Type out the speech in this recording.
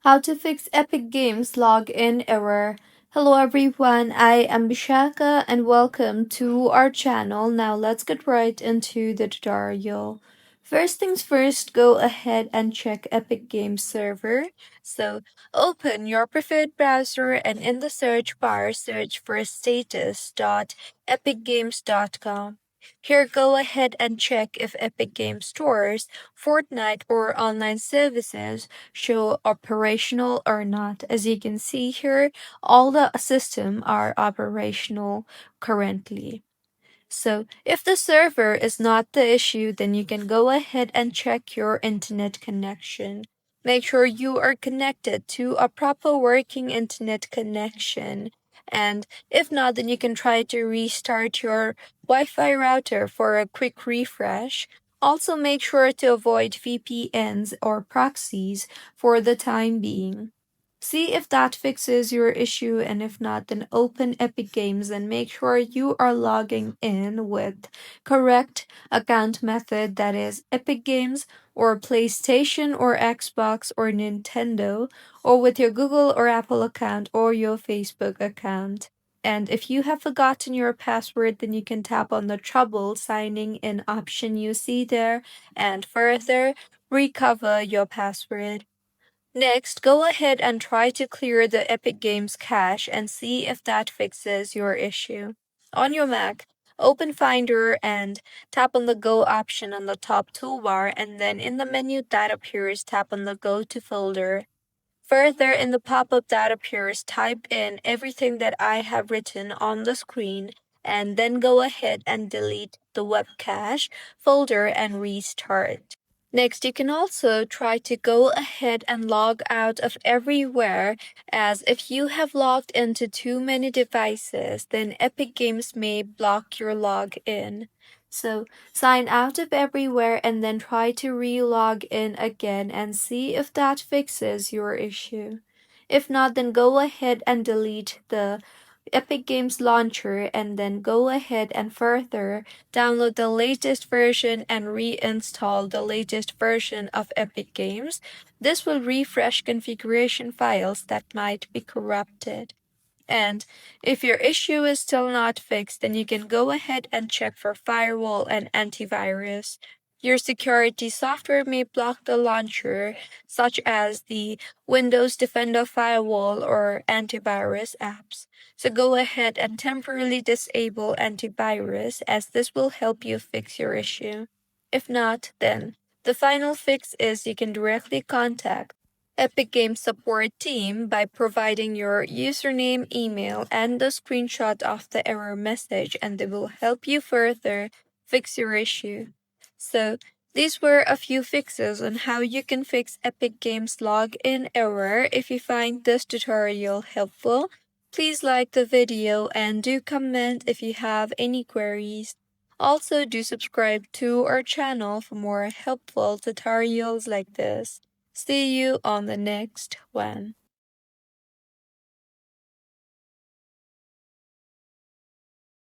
How to fix Epic Games login error. Hello everyone, I am Bishaka and welcome to our channel. Now let's get right into the tutorial. First things first, go ahead and check Epic Games server. So open your preferred browser and in the search bar search for status.epicgames.com. Here, go ahead and check if Epic Games stores, Fortnite, or online services show operational or not. As you can see here, all the system are operational currently. So if the server is not the issue, then you can go ahead and check your internet connection. Make sure you are connected to a proper working internet connection. And if not, then you can try to restart your Wi Fi router for a quick refresh. Also, make sure to avoid VPNs or proxies for the time being. See if that fixes your issue, and if not, then open Epic Games and make sure you are logging in with correct account method, that is Epic Games or PlayStation or Xbox or Nintendo, or with your Google or Apple account or your Facebook account. And if you have forgotten your password, then you can tap on the trouble signing in option you see there and further recover your password. Next, go ahead and try to clear the Epic Games cache and see if that fixes your issue. On your Mac, open Finder and tap on the Go option on the top toolbar, and then in the menu that appears, tap on the Go to folder. Further, in the pop-up that appears, type in everything that I have written on the screen, and then go ahead and delete the web cache folder and restart. Next, you can also try to go ahead and log out of everywhere, as if you have logged into too many devices, then Epic Games may block your login. So sign out of everywhere and then try to re-log in again and see if that fixes your issue. If not, then go ahead and delete the Epic Games launcher and then go ahead and further download the latest version and reinstall the latest version of Epic Games. This will refresh configuration files that might be corrupted. And if your issue is still not fixed, then you can go ahead and check for firewall and antivirus. Your security software may block the launcher, such as the Windows Defender firewall or antivirus apps. So go ahead and temporarily disable antivirus, as this will help you fix your issue. If not, then the final fix is you can directly contact Epic Games support team by providing your username, email, and the screenshot of the error message, and they will help you further fix your issue. So, these were a few fixes on how you can fix Epic Games login error. If you find this tutorial helpful, please like the video and do comment if you have any queries. Also, do subscribe to our channel for more helpful tutorials like this. See you on the next one.